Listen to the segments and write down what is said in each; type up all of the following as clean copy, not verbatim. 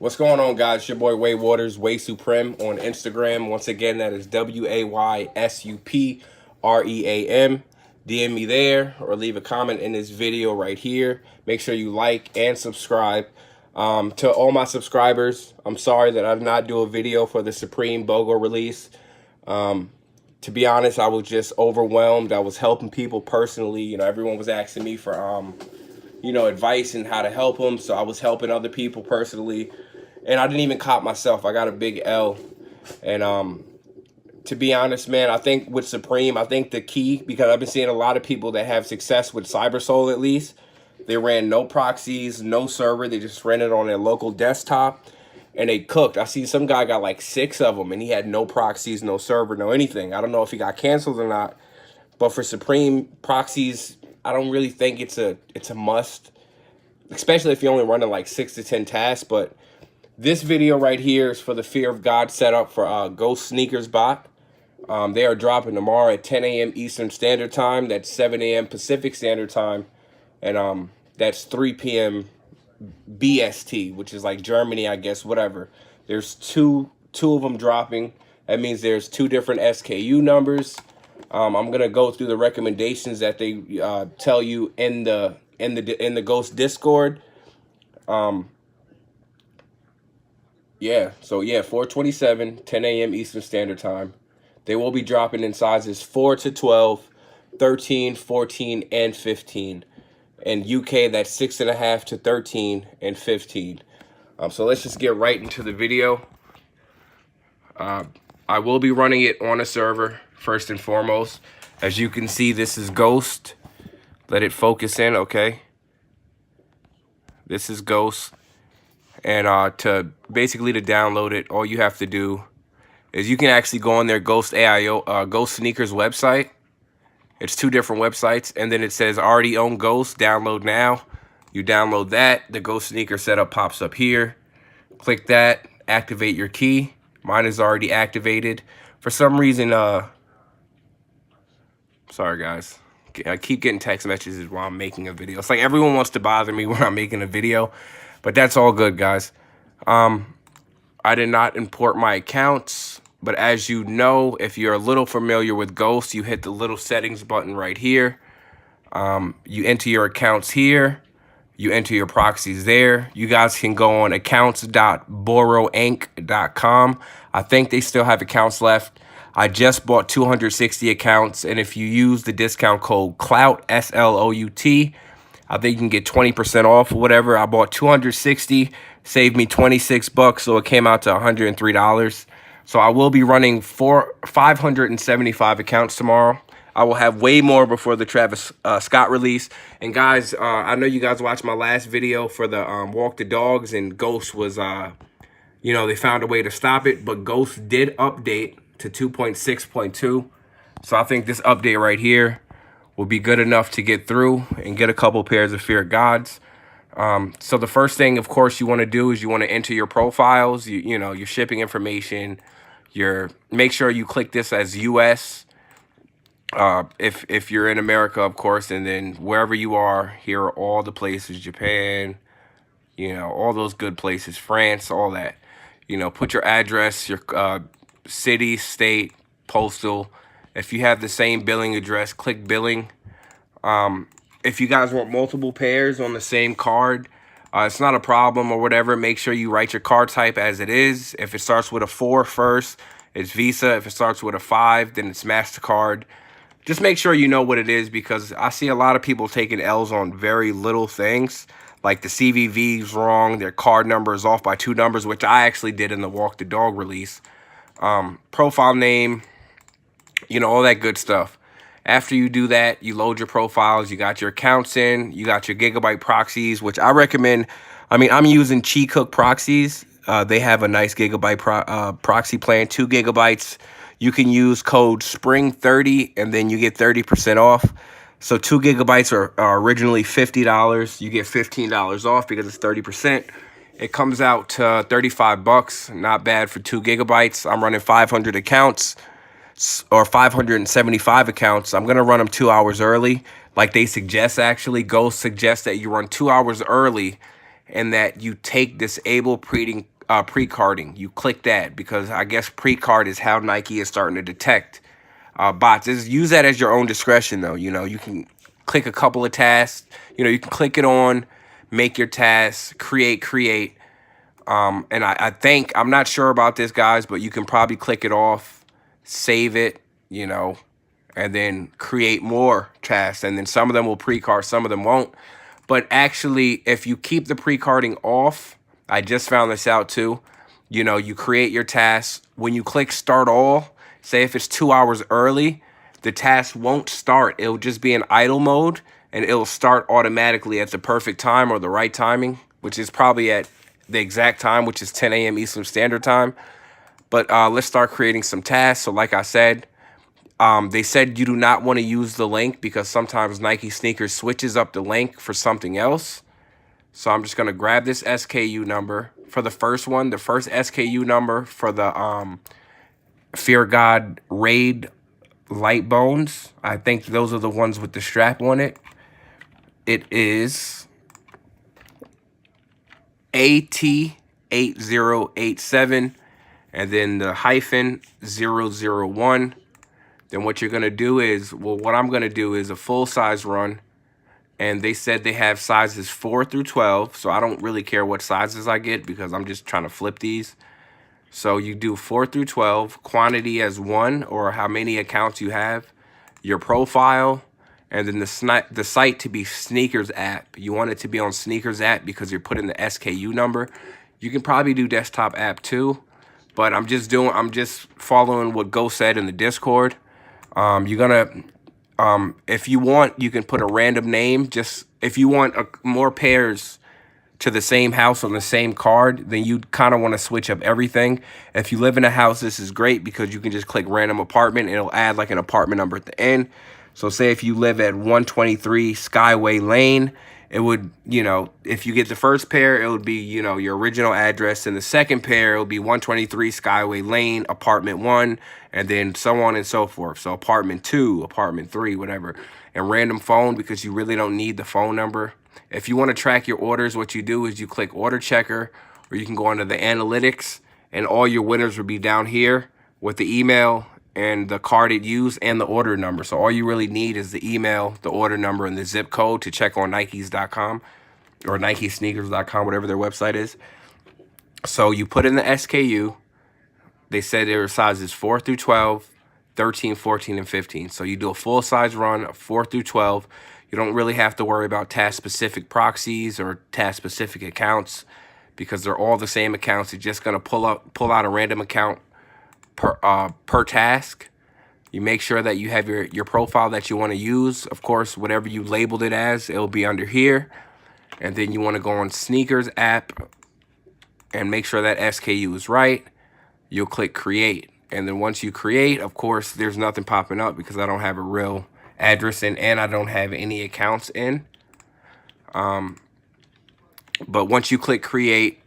What's going on, guys? It's your boy Way Waters, Way Supreme on Instagram. Once again, that is WAYSUPREAM. DM me there or leave a comment in this video right here. Make sure you like and subscribe. To all my subscribers, I'm sorry that I did not do a video for the Supreme BOGO release. To be honest, I was just overwhelmed. I was helping people personally. You know, everyone was asking me for advice and how to help them. So I was helping other people personally. And I didn't even cop myself. I got a big L. And to be honest, man, I think with Supreme, I think the key, because I've been seeing a lot of people that have success with CyberSoul at least. They ran no proxies, no server. They just ran it on their local desktop. And they cooked. I see some guy got like 6 of them. And he had no proxies, no server, no anything. I don't know if he got canceled or not. But for Supreme proxies, I don't really think it's a must. Especially if you're only running like 6 to 10 tasks. But this video right here is for the Fear of God setup for Ghost Sneakers bot. They are dropping tomorrow at 10 a.m. Eastern Standard Time. That's 7 a.m. Pacific Standard Time. And that's 3 p.m. BST, which is like Germany, I guess, whatever. There's two of them dropping. That means there's 2 different SKU numbers. I'm gonna go through the recommendations that they tell you in the Ghost Discord. Yeah, so yeah, 4/27, 10 a.m. Eastern Standard Time. They will be dropping in sizes 4 to 12, 13, 14, and 15. In UK, that's 6.5 to 13 and 15. So let's just get right into the video. I will be running it on a server, first and foremost. As you can see, this is Ghost. Let it focus in, okay? This is Ghost. And to download it, all you have to do is you can actually go on their Ghost Sneakers website. It's 2 different websites, and then it says already own Ghost, download now. You download that, the Ghost Sneaker setup pops up here. Click that, activate your key. Mine is already activated. For some reason, sorry guys, I keep getting text messages while I'm making a video. It's like everyone wants to bother me when I'm making a video. But that's all good, guys. I did not import my accounts. But as you know, if you're a little familiar with Ghost, you hit the little settings button right here. You enter your accounts here. You enter your proxies there. You guys can go on accounts.borrowinc.com. I think they still have accounts left. I just bought 260 accounts. And if you use the discount code CLOUT, SLOUT, I think you can get 20% off or whatever. I bought 260, saved me 26 bucks, so it came out to $103. So I will be running 575 accounts tomorrow. I will have way more before the Travis Scott release. And guys, I know you guys watched my last video for the Walk the Dogs, and Ghost was, they found a way to stop it. But Ghost did update to 2.6.2. So I think this update right here will be good enough to get through and get a couple pairs of Fear of Gods. So the first thing, of course, you want to do is you want to enter your profiles, your shipping information, make sure you click this as US, if you're in America, of course, and then wherever you are, here are all the places, Japan, all those good places, France, all that. Put your address, your city, state, postal. If you have the same billing address, click billing. If you guys want multiple pairs on the same card, it's not a problem or whatever. Make sure you write your card type as it is. If it starts with a 4 first, it's Visa. If it starts with a 5, then it's MasterCard. Just make sure you know what it is, because I see a lot of people taking L's on very little things. Like the CVV is wrong. Their card number is off by 2 numbers, which I actually did in the Walk the Dog release. Profile name, all that good stuff. After you do that, you load your profiles, you got your accounts in, you got your gigabyte proxies, which I recommend. I'm using Cook proxies. They have a nice gigabyte proxy plan, 2 gigabytes. You can use code SPRING30 and then you get 30% off. So 2 gigabytes are originally $50. You get $15 off because it's 30%. It comes out to 35 bucks. Not bad for 2 gigabytes. I'm running 500 accounts. Or 575 accounts. I'm going to run them 2 hours early, like they suggest. Actually, Ghost suggests that you run 2 hours early and that you take disable pre-carding. You click that because I guess pre-card is how Nike is starting to detect bots. Use that as your own discretion though. You know, you can click a couple of tasks. You know, you can click it on, make your tasks, create. And I think, I'm not sure about this, guys, but you can probably click it off, save it, you know, and then create more tasks. And then some of them will pre-card, some of them won't. But actually, if you keep the pre-carding off, I just found this out too. You know, you create your tasks. When you click start all, say if it's 2 hours early, the task won't start. It'll just be in idle mode, and it'll start automatically at the perfect time or the right timing, which is probably at the exact time, which is 10 a.m. Eastern Standard Time. But let's start creating some tasks. So like I said, they said you do not want to use the link because sometimes Nike sneakers switches up the link for something else. So I'm just going to grab this SKU number for the first one. The first SKU number for the Fear God Raid Light Bones. I think those are the ones with the strap on it. It is AT8087 and then the hyphen 001. Then what you're going to do is, well, what I'm going to do is a full size run. And they said they have sizes 4 through 12. So I don't really care what sizes I get because I'm just trying to flip these. So you do 4 through 12, quantity as 1 or how many accounts you have, your profile, and then the site to be Sneakers app. You want it to be on Sneakers app because you're putting the SKU number. You can probably do desktop app too, but I'm just following what Go said in the Discord. You're gonna, if you want, you can put a random name. Just if you want more pairs to the same house on the same card, then you kind of want to switch up everything. If you live in a house, this is great because you can just click random apartment and it'll add like an apartment number at the end. So say if you live at 123 Skyway Lane, it would, you know, if you get the first pair, it would be, you know, your original address. And the second pair, it would be 123 Skyway Lane, apartment 1, and then so on and so forth. So apartment 2, apartment 3, whatever. And random phone because you really don't need the phone number. If you want to track your orders, what you do is you click order checker, or you can go under the analytics, and all your winners will be down here with the email and the card it used and the order number. So all you really need is the email, the order number, and the zip code to check on Nikes.com or Nikesneakers.com, whatever their website is. So you put in the SKU. They said there were sizes 4 through 12, 13, 14, and 15. So you do a full size run of 4 through 12. You don't really have to worry about task-specific proxies or task-specific accounts because they're all the same accounts. You're just going to pull out a random account per task. You make sure that you have your profile that you want to use. Of course, whatever you labeled it as, it'll be under here. And then you want to go on Sneakers app and make sure that SKU is right. You'll click create. And then once you create, of course, there's nothing popping up because I don't have a real address in and I don't have any accounts in. But once you click create,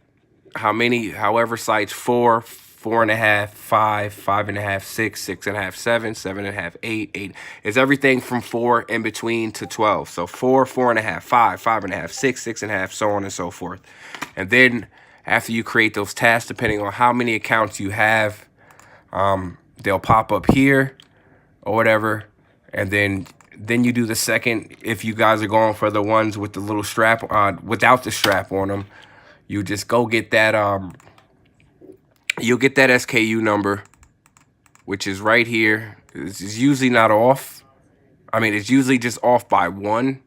however sites, 4, 4.5, 5, 5.5, 6, 6.5, 7, 7.5, 8, 8. It's everything from 4 in between to 12. So 4, 4.5, 5, 5.5, 6, 6.5, so on and so forth. And then after you create those tasks, depending on how many accounts you have, they'll pop up here or whatever. And then you do the second. If you guys are going for the ones with the little strap, without the strap on them, you just go get that, you'll get that SKU number, which is right here. It's usually not off. I mean, it's usually just off by 1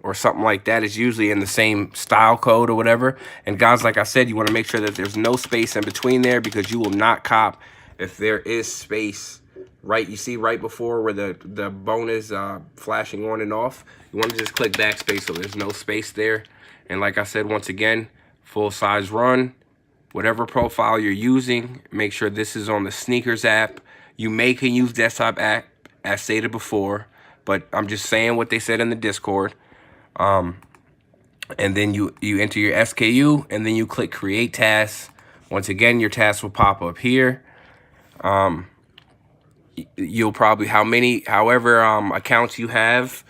or something like that. It's usually in the same style code or whatever. And guys, like I said, you want to make sure that there's no space in between there because you will not cop if there is space. Right, you see right before where the bone is flashing on and off. You want to just click backspace so there's no space there. And like I said, once again, full size run. Whatever profile you're using, make sure this is on the Sneakers app. You can use desktop app as stated before, but I'm just saying what they said in the Discord. And then you enter your SKU and then you click create tasks. Once again, your tasks will pop up here. You'll probably, however accounts you have,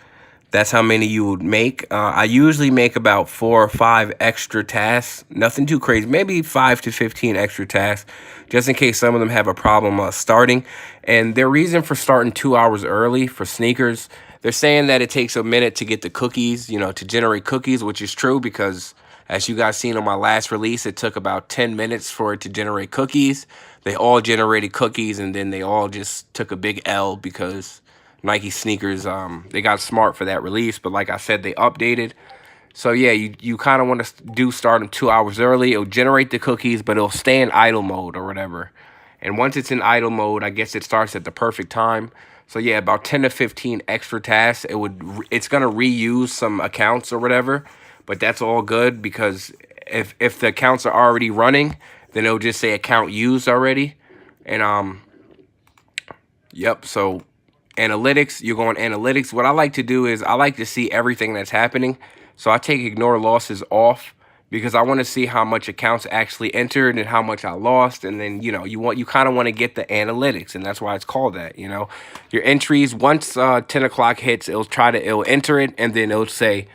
That's how many you would make. I usually make about 4 or 5 extra tasks. Nothing too crazy. Maybe 5 to 15 extra tasks, just in case some of them have a problem starting. And their reason for starting 2 hours early for sneakers, they're saying that it takes a minute to get the cookies, you know, to generate cookies, which is true because as you guys seen on my last release, it took about 10 minutes for it to generate cookies. They all generated cookies, and then they all just took a big L because Nike sneakers, they got smart for that release. But like I said, they updated. So yeah, you kind of want to start them 2 hours early. It'll generate the cookies, but it'll stay in idle mode or whatever. And once it's in idle mode, I guess it starts at the perfect time. So yeah, about 10 to 15 extra tasks. It's gonna reuse some accounts or whatever, but that's all good because if the accounts are already running, then it'll just say account used already. And yep. So analytics, you go on analytics. What I like to do is I like to see everything that's happening. So I take ignore losses off because I want to see how much accounts actually entered and how much I lost. And then, you know, you kind of want to get the analytics, and that's why it's called that, you know. Your entries, once 10 o'clock hits, it'll enter it, and then it'll say,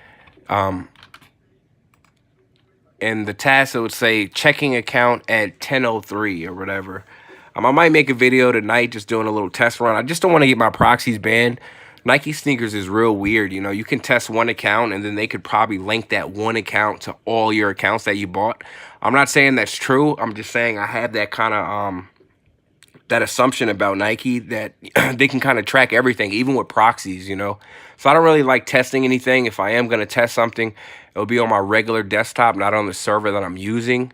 in the task, it would say checking account at 10:03 or whatever. I might make a video tonight just doing a little test run. I just don't want to get my proxies banned. Nike sneakers is real weird. You know, you can test one account and then they could probably link that one account to all your accounts that you bought. I'm not saying that's true. I'm just saying I have that kind of that assumption about Nike that they can kind of track everything, even with proxies, you know. So I don't really like testing anything. If I am going to test something, it'll be on my regular desktop, not on the server that I'm using.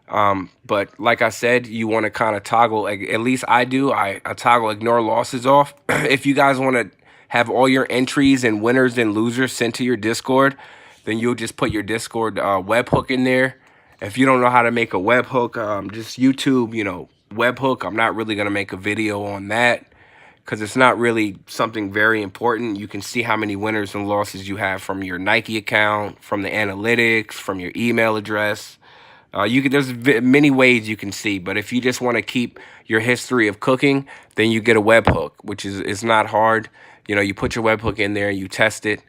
But like I said, you want to kind of toggle, at least I do, I toggle ignore losses off. If you guys want to have all your entries and winners and losers sent to your Discord, then you'll just put your Discord webhook in there. If you don't know how to make a webhook, just YouTube, you know, webhook. I'm not really going to make a video on that because it's not really something very important. You can see how many winners and losses you have from your Nike account, from the analytics, from your email address. There's many ways you can see, but if you just want to keep your history of cooking, then you get a webhook, which is not hard. You know, you put your webhook in there and you test it.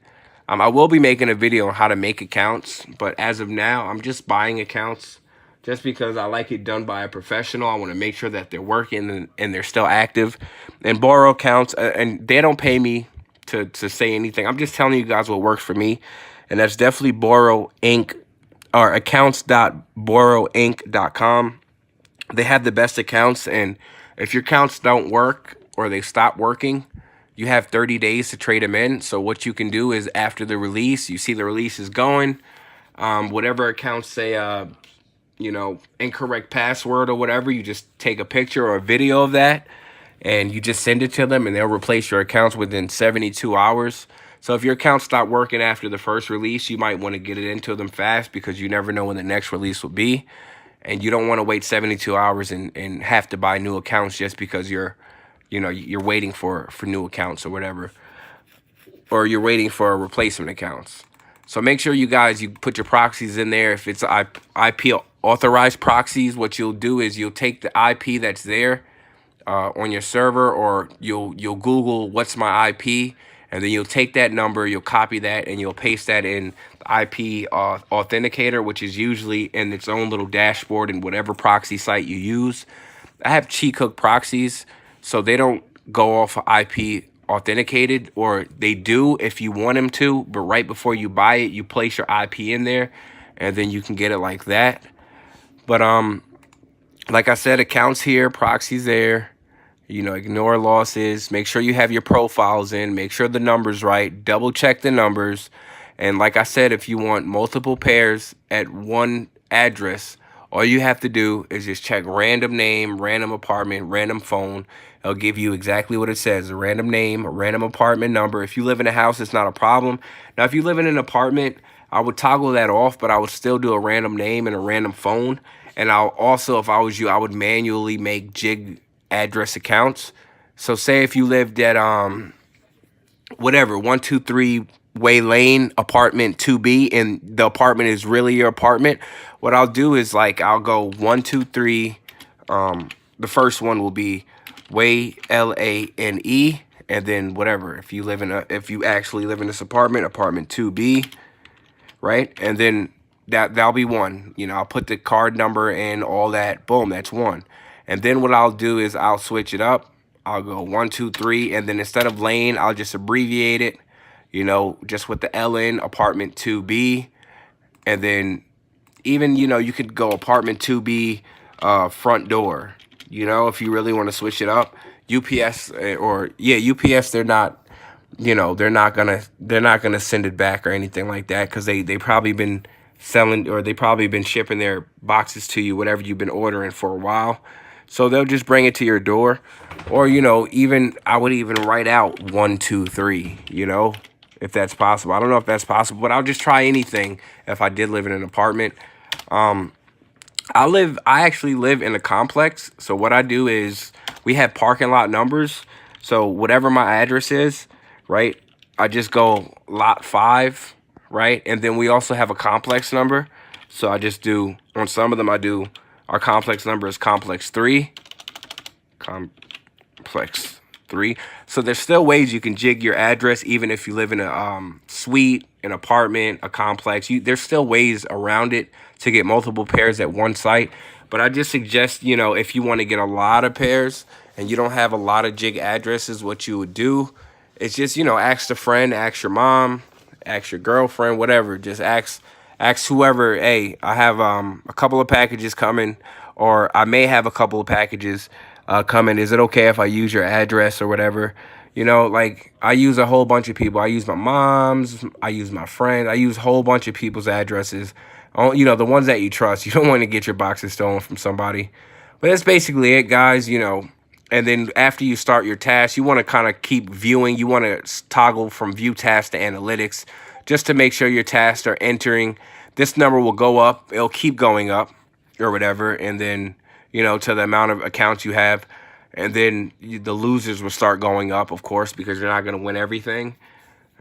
I will be making a video on how to make accounts, but as of now, I'm just buying accounts just because I like it done by a professional. I want to make sure that they're working and they're still active. And borrow accounts, and they don't pay me to say anything. I'm just telling you guys what works for me, and that's definitely Borrow Inc. or accounts.borrowinc.com. They have the best accounts, and if your accounts don't work or they stop working, you have 30 days to trade them in. So what you can do is after the release, you see the release is going, whatever accounts say, you know, incorrect password or whatever, you just take a picture or a video of that and you just send it to them and they'll replace your accounts within 72 hours. So if your account stopped working after the first release, you might want to get it into them fast because you never know when the next release will be. And you don't want to wait 72 hours and have to buy new accounts just because you're waiting for new accounts or whatever. Or you're waiting for replacement accounts. So make sure you put your proxies in there. If it's IP authorized proxies, what you'll do is you'll take the IP that's there on your server, or you'll Google what's my IP, and then you'll take that number, you'll copy that, and you'll paste that in the IP authenticator, which is usually in its own little dashboard in whatever proxy site you use. I have cheat cook proxies, so they don't go off of IP authenticated, or they do if you want them to, but right before you buy it, you place your IP in there, and then you can get it like that. But like I said, accounts here, proxies there. You know, ignore losses. Make sure you have your profiles in. Make sure the number's right. Double check the numbers. And like I said, if you want multiple pairs at one address, all you have to do is just check random name, random apartment, random phone. It'll give you exactly what it says, a random name, a random apartment number. If you live in a house, it's not a problem. Now, if you live in an apartment, I would toggle that off, but I would still do a random name and a random phone. And I'll also, if I was you, I would manually make jig address accounts. So say if you lived at whatever 123 Way Lane apartment 2B and the apartment is really your apartment, what I'll do is like I'll go 123, the first one will be Way LANE, and then whatever. If you actually live in this apartment 2B, right? And then that'll be one. You know, I'll put the card number in, all that. Boom, that's one. And then what I'll do is I'll switch it up. I'll go 1, 2, 3, and then instead of lane, I'll just abbreviate it. You know, just with the L in, apartment 2B, and then even, you know, you could go apartment 2B, front door. You know, if you really want to switch it up. UPS UPS, they're not, you know, they're not gonna send it back or anything like that, because they probably been selling, or they probably been shipping their boxes to you, whatever you've been ordering, for a while. So they'll just bring it to your door. Or, you know, even I would even write out 1, 2, 3, you know, if that's possible. I don't know if that's possible, but I'll just try anything if I did live in an apartment. I actually live in a complex. So what I do is, we have parking lot numbers. So whatever my address is, right, I just go lot 5, right? And then we also have a complex number. So I just do, on some of them, our complex number is complex 3. Complex 3. So there's still ways you can jig your address, even if you live in a suite, an apartment, a complex. There's still ways around it to get multiple pairs at one site. But I just suggest, you know, if you want to get a lot of pairs and you don't have a lot of jig addresses, what you would do is just, you know, ask a friend, ask your mom, ask your girlfriend, whatever. Just ask whoever, hey, I have a couple of packages coming, or I may have a couple of packages coming. Is it okay if I use your address or whatever? You know, like, I use a whole bunch of people. I use my mom's, I use my friend, I use a whole bunch of people's addresses. Oh, you know, the ones that you trust. You don't want to get your boxes stolen from somebody. But that's basically it, guys, you know. And then after you start your task, you want to kind of keep viewing. You want to toggle from view tasks to analytics, just to make sure your tasks are entering. This number will go up. It'll keep going up or whatever. And then, you know, to the amount of accounts you have. And then the losers will start going up, of course, because you're not going to win everything.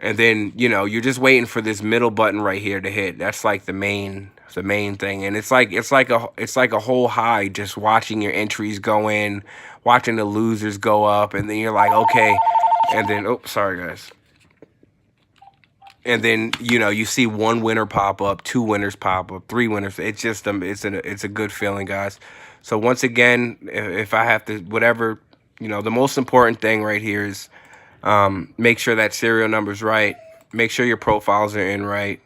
And then, you know, you're just waiting for this middle button right here to hit. That's like the main thing. And it's like a whole high, just watching your entries go in, watching the losers go up, and then you're like, okay. And then, oh, sorry guys. And then, you know, you see 1 winner pop up, 2 winners pop up, 3 winners. It's just it's a good feeling, guys. So once again, if I have to, whatever, you know, the most important thing right here is, make sure that serial number's right. Make sure your profiles are in right.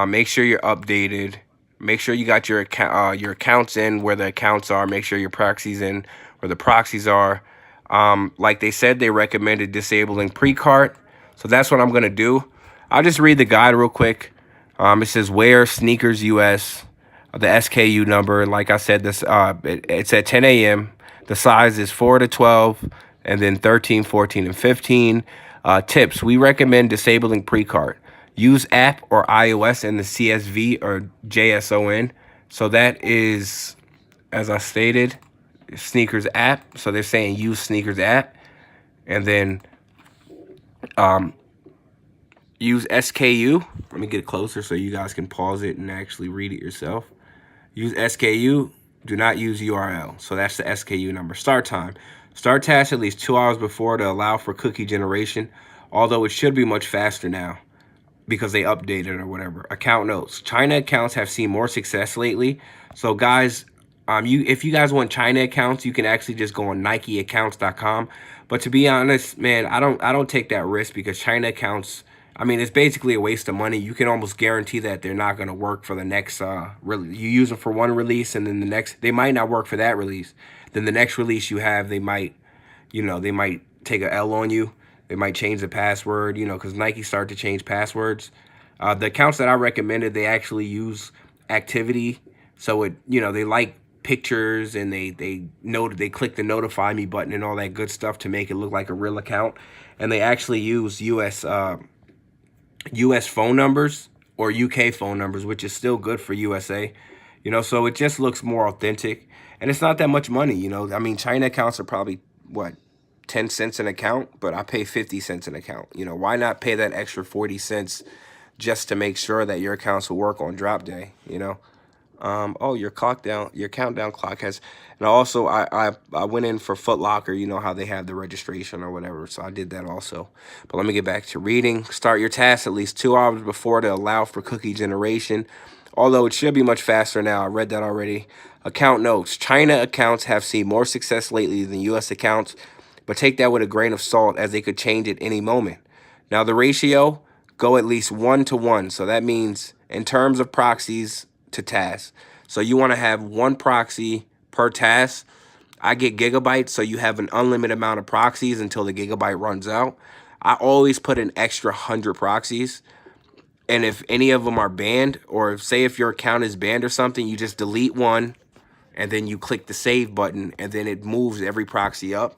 Make sure you're updated. Make sure you got your accounts in where the accounts are. Make sure your proxies in where the proxies are. Like they said, they recommended disabling pre-cart. So that's what I'm going to do. I'll just read the guide real quick. It says wear sneakers US, the SKU number. Like I said, this it's at 10 a.m. The size is 4 to 12, and then 13, 14, and 15. Tips: we recommend disabling pre-cart. Use app or iOS in the CSV or JSON. So that is, as I stated, sneakers app. So they're saying use sneakers app, and then use SKU. Let me get closer so you guys can pause it and actually read it yourself. Use SKU. Do not use URL. So that's the SKU number. Start time. Start task at least 2 hours before to allow for cookie generation, although it should be much faster now because they updated or whatever. Account notes. China accounts have seen more success lately. So guys, if you guys want China accounts, you can actually just go on NikeAccounts.com. But to be honest, man, I don't take that risk, because China accounts, I mean, it's basically a waste of money. You can almost guarantee that they're not going to work for the next you use them for one release, and then the next, they might not work for that release. Then the next release you have, they might, you know, they might take a L on you. They might change the password, you know, because Nike started to change passwords. The accounts that I recommended, they actually use activity. So it, you know, they like pictures, and they click the notify me button and all that good stuff to make it look like a real account. And they actually use US phone numbers or UK phone numbers, which is still good for USA, you know, so it just looks more authentic, and it's not that much money, you know. I mean, China accounts are probably, what, 10 cents an account, but I pay 50 cents an account. You know, why not pay that extra 40 cents just to make sure that your accounts will work on drop day, you know? Oh, your countdown clock has, and also I went in for Foot Locker. You know how they have the registration or whatever, so I did that also. But let me get back to reading. Start your task at least 2 hours before to allow for cookie generation. Although it should be much faster now. I read that already. Account notes. China accounts have seen more success lately than U.S. accounts, but take that with a grain of salt as they could change at any moment. Now the ratio, go at least 1 to 1. So that means in terms of proxies to tasks. So you want to have 1 proxy per task. I get gigabytes, so you have an unlimited amount of proxies until the gigabyte runs out. I always put an extra 100 proxies. And if any of them are banned, or say if your account is banned or something, you just delete one and then you click the save button and then it moves every proxy up.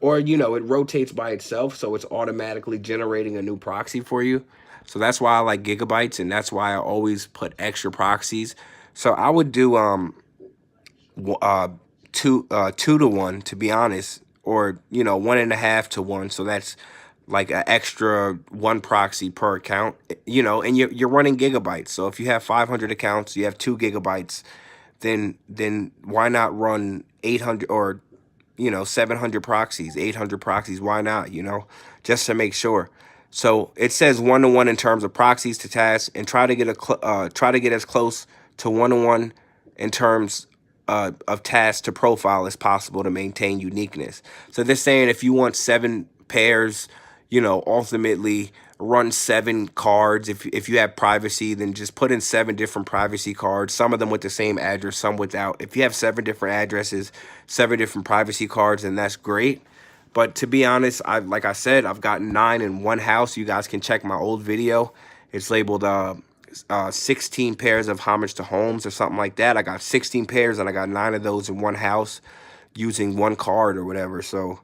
Or, you know, it rotates by itself, so it's automatically generating a new proxy for you. So that's why I like gigabytes, and that's why I always put extra proxies. So I would do 2 to 1, to be honest, or, you know, 1.5 to 1. So that's like an extra 1 proxy per account, you know, and you're running gigabytes. So if you have 500 accounts, you have 2 gigabytes, then why not run 800 or, you know, 700 proxies, 800 proxies? Why not, you know, just to make sure. So it says 1 to 1 in terms of proxies to tasks, and try to get as close to 1 to 1 in terms of tasks to profile as possible to maintain uniqueness. So they're saying if you want 7 pairs, you know, ultimately run 7 cards. If you have privacy, then just put in 7 different privacy cards, some of them with the same address, some without. If you have 7 different addresses, 7 different privacy cards, then that's great. But to be honest, like I said, I've gotten 9 in one house. You guys can check my old video. It's labeled 16 pairs of homage to homes or something like that. I got 16 pairs and I got 9 of those in one house using 1 card or whatever. So,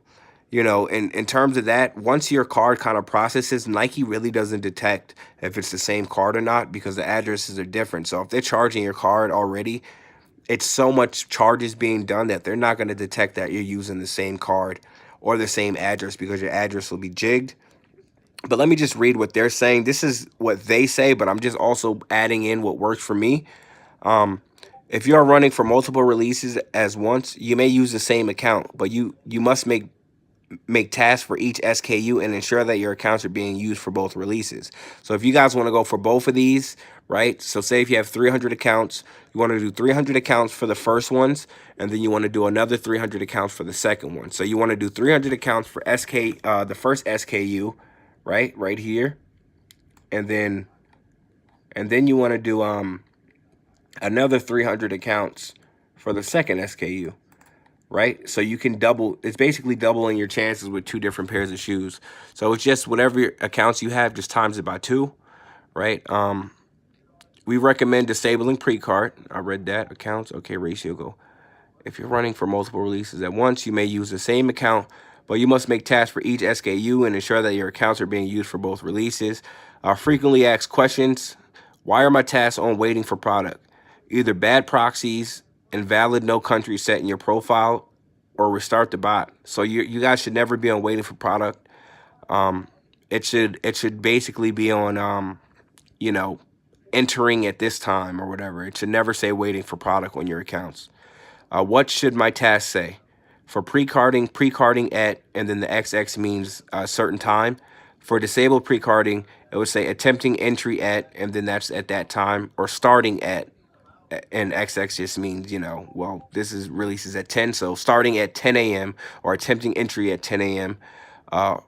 you know, in terms of that, once your card kind of processes, Nike really doesn't detect if it's the same card or not, because the addresses are different. So if they're charging your card already, it's so much charges being done that they're not going to detect that you're using the same card or the same address, because your address will be jigged. But let me just read what they're saying. This is what they say, but I'm just also adding in what works for me. If you are running for multiple releases as once, you may use the same account, but you must make tasks for each SKU and ensure that your accounts are being used for both releases. So if you guys want to go for both of these, right? So say if you have 300 accounts, you want to do 300 accounts for the first ones, and then you want to do another 300 accounts for the second one. So you want to do 300 accounts for the first SKU, right here, and then you want to do another 300 accounts for the second SKU. Right? So you can double, it's basically doubling your chances with 2 different pairs of shoes. So it's just whatever accounts you have, just times it by 2, right? We recommend disabling pre-cart. I read that. Accounts, okay, ratio go. If you're running for multiple releases at once, you may use the same account, but you must make tasks for each SKU and ensure that your accounts are being used for both releases. Frequently asked questions. Why are my tasks on waiting for product? Either bad proxies, invalid no country set in your profile, or restart the bot. So you guys should never be on waiting for product. It should basically be on you know, entering at this time or whatever. It should never say waiting for product on your accounts. What should my task say? For pre-carding at, and then the XX means a certain time. For disabled pre-carding, it would say attempting entry at, and then that's at that time, or starting at. And XX just means, you know, well, this is releases at 10, so starting at 10 a.m. or attempting entry at 10 a.m.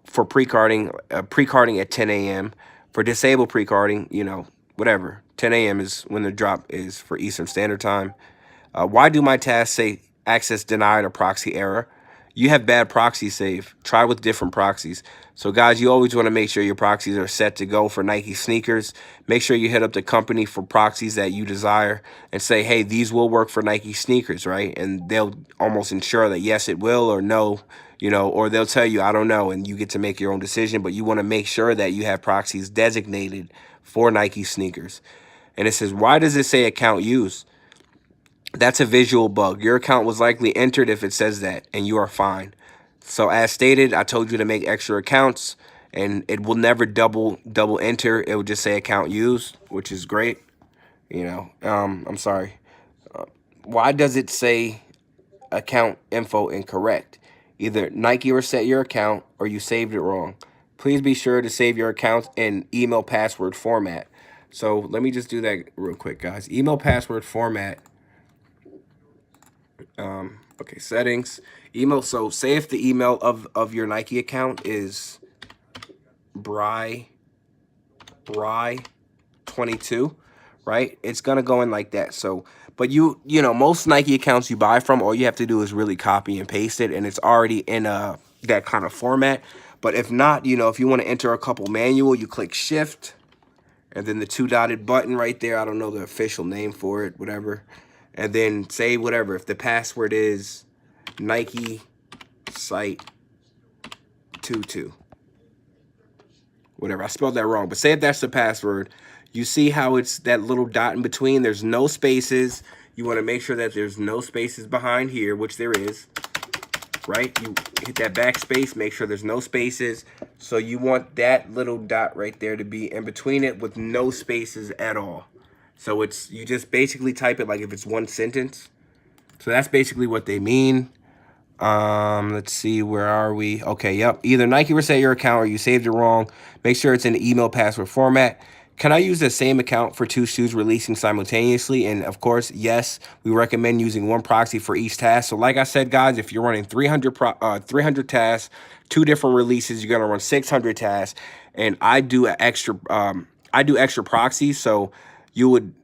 For pre-carding at 10 a.m. For disabled pre-carding, you know, whatever. 10 a.m. is when the drop is for Eastern Standard Time. Why do my tasks say access denied or proxy error? You have bad proxy save. Try with different proxies. So guys, you always want to make sure your proxies are set to go for Nike sneakers. Make sure you hit up the company for proxies that you desire and say, hey, these will work for Nike sneakers, right? And they'll almost ensure that yes, it will, or no, you know, or they'll tell you, I don't know, and you get to make your own decision. But you want to make sure that you have proxies designated for Nike sneakers. And it says, why does it say account used? That's a visual bug. Your account was likely entered if it says that, and you are fine. So as stated, I told you to make extra accounts, and it will never double enter. It will just say account used, which is great. You know, I'm sorry. why does it say account info incorrect? Either Nike reset your account or you saved it wrong. Please be sure to save your account in email password format. So let me just do that real quick, guys. Email password format. Okay, settings, email. So say if the email of your Nike account is Bry22, right? It's gonna go in like that. So, but you know, most Nike accounts you buy from, all you have to do is really copy and paste it, and it's already in that kind of format. But if not, you know, if you want to enter a couple manual, you click Shift, and then the 2-dotted button right there. I don't know the official name for it, whatever. And then say whatever. If the password is Nike site 22, whatever. I spelled that wrong, but say if that's the password. You see how it's that little dot in between? There's no spaces. You want to make sure that there's no spaces behind here, which there is, right? You hit that backspace, make sure there's no spaces. So you want that little dot right there to be in between it with no spaces at all. So it's, you just basically type it like if it's one sentence. So that's basically what they mean. Let's see, where are we? Okay, yep. Either Nike reset your account or you saved it wrong. Make sure it's in the email password format. Can I use the same account for 2 shoes releasing simultaneously? And of course, yes, we recommend using one proxy for each task. So like I said, guys, if you're running 300 tasks, 2 different releases, you're gonna run 600 tasks. And I do extra proxies. So you would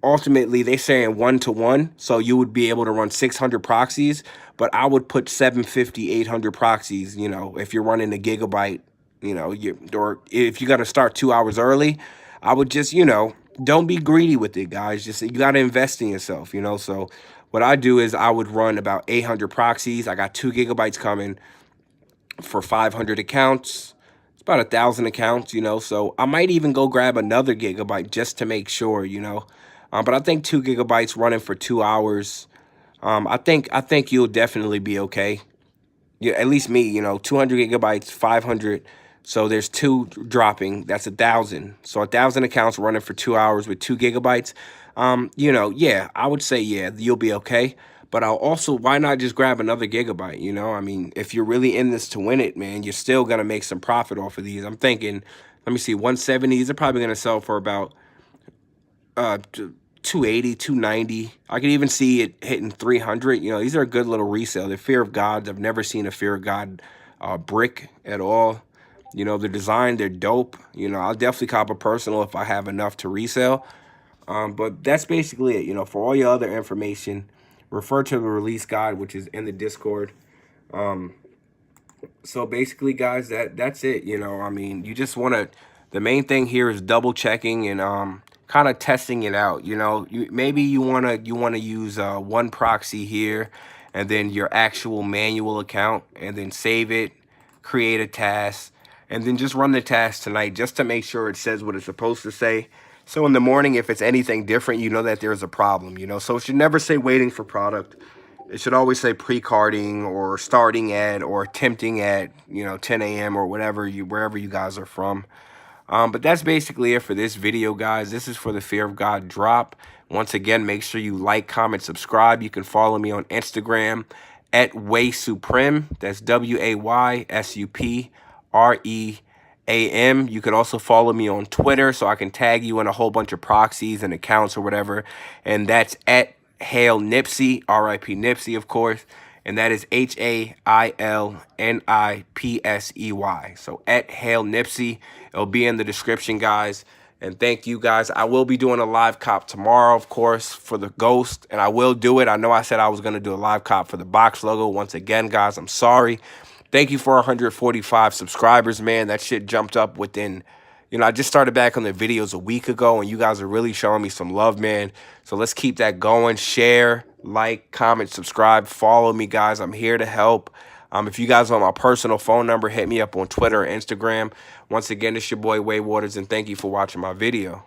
ultimately, they say in 1-to-1, so you would be able to run 600 proxies, but I would put 750, 800 proxies, you know, if you're running a gigabyte, you know, or if you got to start 2 hours early, I would just, you know, don't be greedy with it, guys. Just, you got to invest in yourself, you know. So what I do is I would run about 800 proxies. I got 2 gigabytes coming for 500 accounts. It's about 1,000 accounts, you know, so I might even go grab another gigabyte just to make sure, you know. But I think 2 gigabytes running for 2 hours, I think you'll definitely be okay. Yeah, at least me, you know, 200 gigabytes, 500. So there's 2 dropping. That's 1,000. So 1,000 accounts running for 2 hours with 2 gigabytes. You know, yeah, I would say, yeah, you'll be okay. But I'll also, why not just grab another gigabyte? You know, I mean, if you're really in this to win it, man, you're still gonna make some profit off of these. I'm thinking, let me see, 170s are probably gonna sell for about 280, 290. I could even see it hitting 300. You know, these are a good little resale. They're Fear of Gods. I've never seen a Fear of God brick at all. You know, the design, they're dope. You know, I'll definitely cop a personal if I have enough to resell. But that's basically it. You know, for all your other information, refer to the release guide, which is in the Discord. So basically, guys, that's it. You know, I mean, you just want to, the main thing here is double checking and kind of testing it out. You know, maybe you want to use one proxy here and then your actual manual account, and then save it, create a task, and then just run the task tonight just to make sure it says what it's supposed to say. So in the morning, if it's anything different, you know that there's a problem, you know. So it should never say waiting for product. It should always say pre-carding or starting at or attempting at, you know, 10 a.m. or whatever, wherever you guys are from. But that's basically it for this video, guys. This is for the Fear of God drop. Once again, make sure you like, comment, subscribe. You can follow me on Instagram at WaySupreme. That's WaySupreme. You can also follow me on Twitter so I can tag you in a whole bunch of proxies and accounts or whatever. And that's at Hail Nipsey, R.I.P. Nipsey, of course. And that is HAILNIPSEY. So at Hail Nipsey. It'll be in the description, guys. And thank you, guys. I will be doing a live cop tomorrow, of course, for the Ghost. And I will do it. I know I said I was going to do a live cop for the box logo. Once again, guys, I'm sorry. Thank you for 145 subscribers, man. That shit jumped up within, you know, I just started back on the videos a week ago, and you guys are really showing me some love, man. So let's keep that going. Share, like, comment, subscribe, follow me, guys. I'm here to help. If you guys want my personal phone number, hit me up on Twitter or Instagram. Once again, it's your boy Way Waters, and thank you for watching my video.